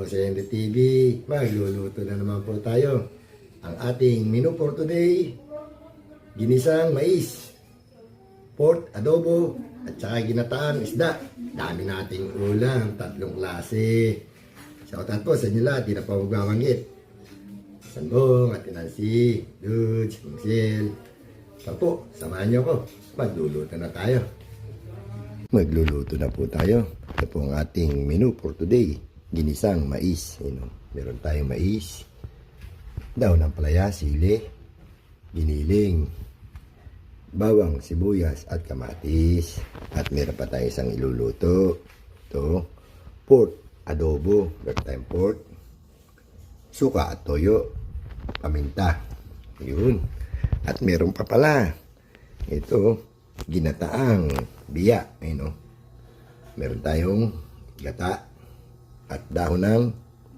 po sa Henry TV. Magluluto na naman po tayo. Ang ating menu for today, ginisang mais, pork adobo, at saka ginataang isda. Dami nating ulam, 3 klase. Shoutout po sa inyo lahat, di na pa magmamanggit. Sanbong, Ate Nancy, Dudes, Michelle. Po, samahan niyo ako. Magluluto na tayo. Magluluto na po tayo. Ito po ang ating menu for today. Ginisang mais. Meron tayong mais, daon ng palaya, sili, giniling, bawang, sibuyas at kamatis. At meron pa tayong isang iluluto. Ito, pork adobo. Meron tayong pork, suka at toyo, paminta. Yun. At meron pa pala ito, ginataang biya. Meron tayong gata at dahon ng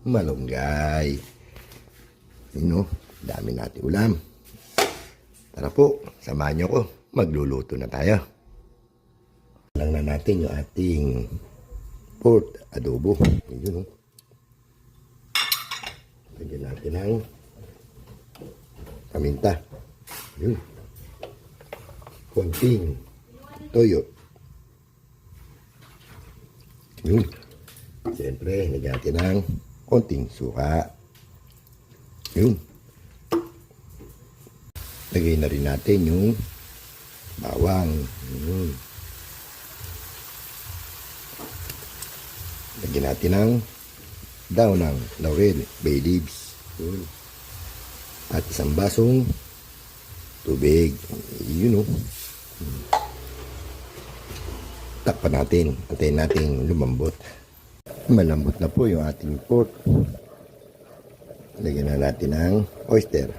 malunggay. Dami natin ulam. Tara po, samahan niyo ko. Magluluto na tayo. Lang na natin yung ating pork adobo. Yun. Lagyan natin ng paminta. Yun. Konting toyo. Yun. Siyempre, lagyan natin ng konting suka. Yun. Lagay na rin natin yung bawang. Yun. Lagyan natin ng daon ng laurel, bay leaves. Yun. At isang basong tubig. Yun. Takpan natin. Antayin natin lumambot. Malambot na po yung ating pork. Lagyan na natin ng oyster.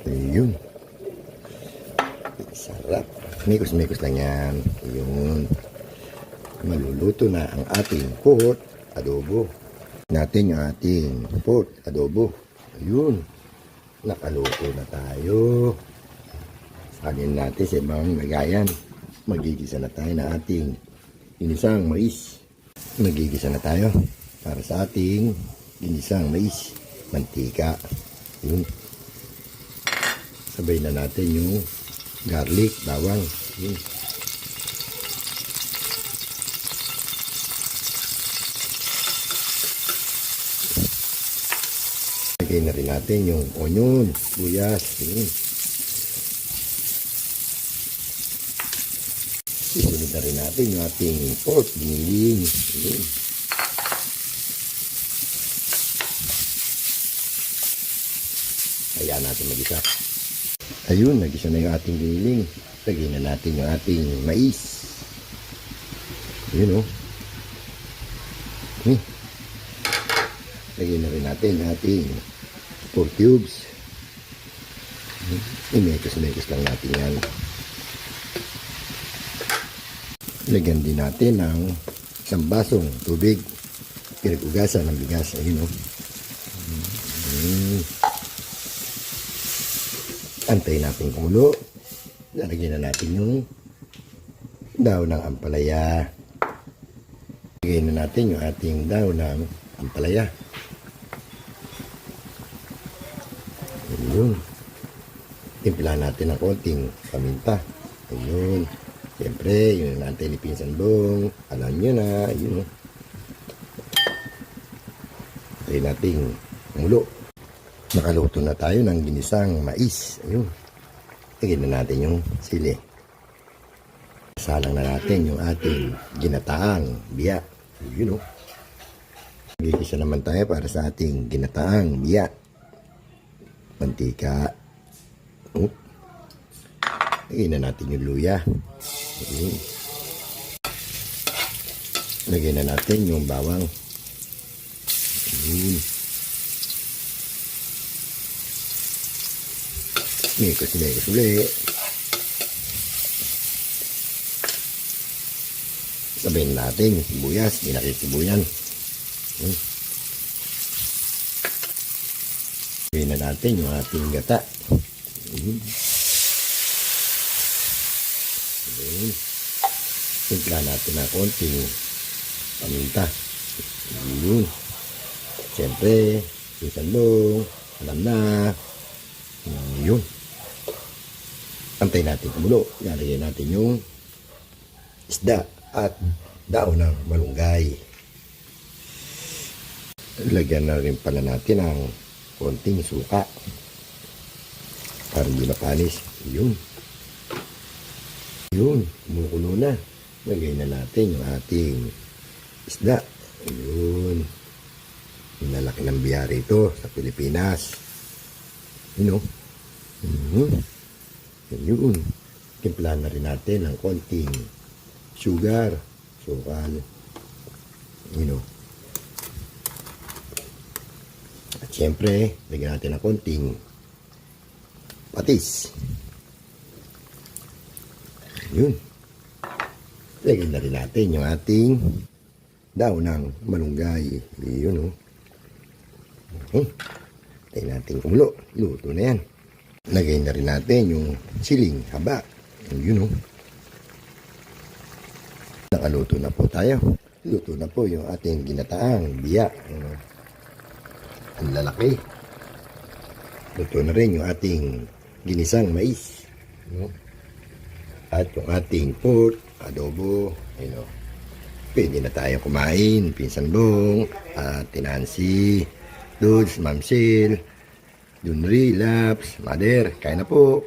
Ayun. Sarap. Mikos-mikos lang yan. Ayun. Maluluto na ang ating pork adobo. Natin yung ating pork adobo. Ayun. Nakaluto na tayo. Sanin natin sa ibang lagayan. Magigisa na tayo na ating ginisang mais. Magigisa na tayo para sa ating ginisang mais. Mantika. Yun. Sabay na natin yung garlic, bawang. Yun. Lagay na rin natin yung onion, buyas. Yun. Isunod na rin natin yung ating pork, giniling. Yun. Hayaan natin mag-isa. Ayun, nag-isa na yung ating giniling. Lagay na natin yung ating mais. Yun, oh. Lagay na rin natin yung ating pork cubes. Imekos-mekos lang natin yan. Lagyan din natin ng isang basong tubig. Pinag-ugasan ng bigas. Ayun, oh. Antayin natin kumulo. Lalagyan na natin yung daon ng ampalaya. Lagyan na natin yung ating daon ng ampalaya. Ayun. Timpla natin ng konting paminta. Ayun. Siyempre, yun natin ipinsan dong. Alam nyo na. Ayun. Antayin natin kumulo. Nakaluto na tayo ng ginisang mais. Ayun. Lagyan na natin yung sili. Salang na natin yung ating ginataang biya. Ayun, oh. Magigisa naman tayo para sa ating ginataang biya. Mantika. Lagyan na natin yung luya. Ayun. Lagyan na natin yung bawang. Ayun. Mikos-mikos ulit. Sabihin natin, sibuyas, ginakisibuyan. Sabihin na natin yung ating gata. Timpla natin na konting paminta. Yun. Siyempre, yung sandong, alam na. Yun. Antay natin kumulo. Lalagay natin yung isda at daon ng malunggay. Lagyan na rin pala natin ng konting suka para hindi mapanis. Yun. Yun. Kumukulo na. Lagay na natin yung ating isda. Yun. Yung lalaki ng biyari ito sa Pilipinas. Yun o. Yun. Timplahan na rin natin ng konting sugar, sukal. Yun o. At syempre, lagyan natin ng konting patis. Yun. Lagyan na rin natin yung ating daon ng malunggay. Yun o. Tayo natin kumulo. Luto na yan. Lagay na rin natin yung siling haba. Yun o. Nakaluto na po tayo. Luto na po yung ating ginataang biya. Ang lalaki. Luto na rin yung ating ginisang mais. At yung ating pork, adobo. Pwede na tayo kumain. Pinsan Bong, Tinansi, Dudes, Mamsil, Junri, Laps, Mother. Kain na po.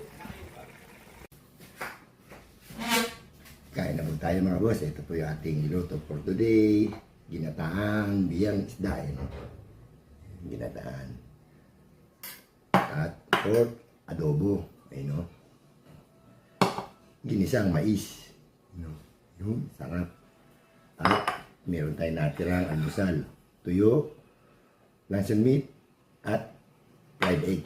Kain na po tayo mga boss. Ito po yung ating niluto for today. Ginataang biyang isda. Ginataan. At pork, adobo. Ginisang mais. Yung sarap. At meron tayong natirang almusal. Tuyo, luncheon meat, at fried egg.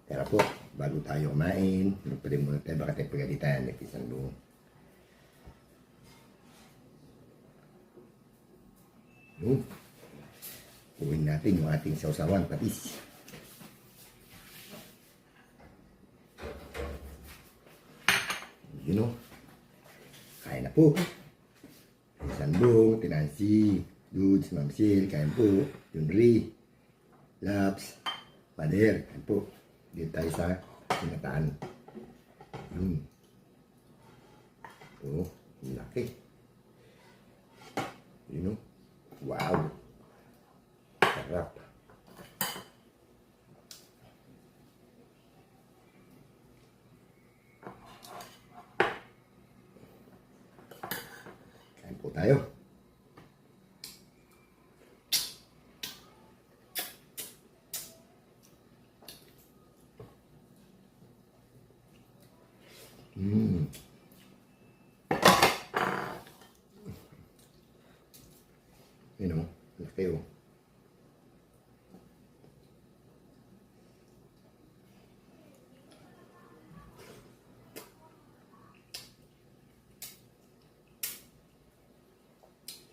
Tara po, bago tayo kumain, pwede muna tayo, baka tayo pagalitan, may pisang buong. Uwin natin yung ating sausawan, patis. Kain na po. Pisang buong, Tinansi, Dudes, Mamsil, kain po. Junri, Laps, Mother, kain po. Dito tayo sa sinataan. Yun. Ito, laki. Wow. Sarap. Kain po tayo. Laki o.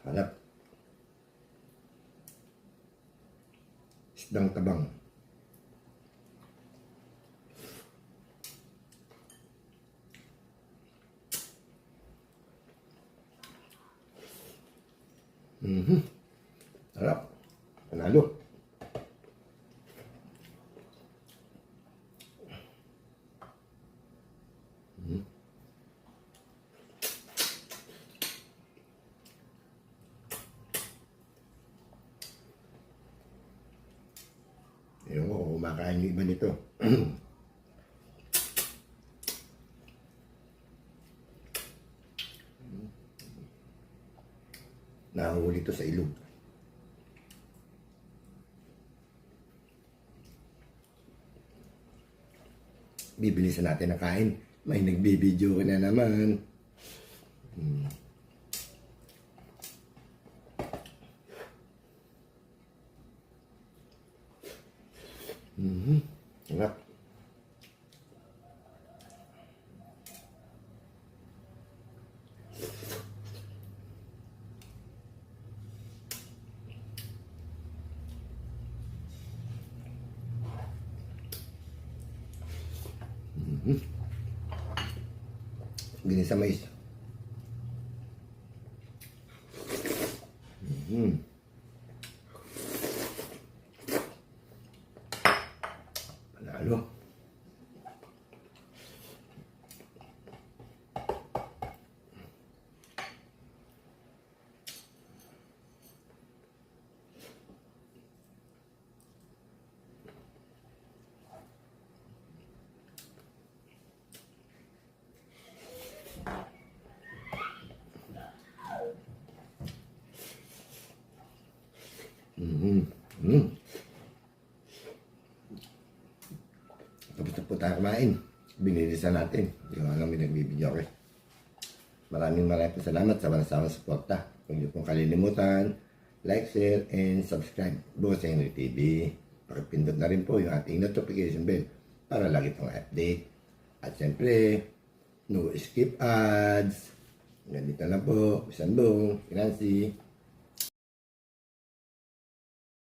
Harap. Isdang tabang. Harap. Panalo. Ewan ko kung kumakain yung iba nito. Nahuli ito sa ilog. Bibilisan natin ang kain. May nagbibideo ka na naman. Sarap. Ginisa mais. Panalo. Tapos na po tayo kumain. Binilisan natin. Yung hanggang may nagbibideo ko. Maraming salamat sa walang sawang suporta. Huwag niyo pong kalilimutan, like, share, and subscribe. Bukas sa Henry TV. Pakipindot na rin po yung ating notification bell para lagi pong update. At syempre, no skip ads. Ganito na po. Isang buong. Nancy.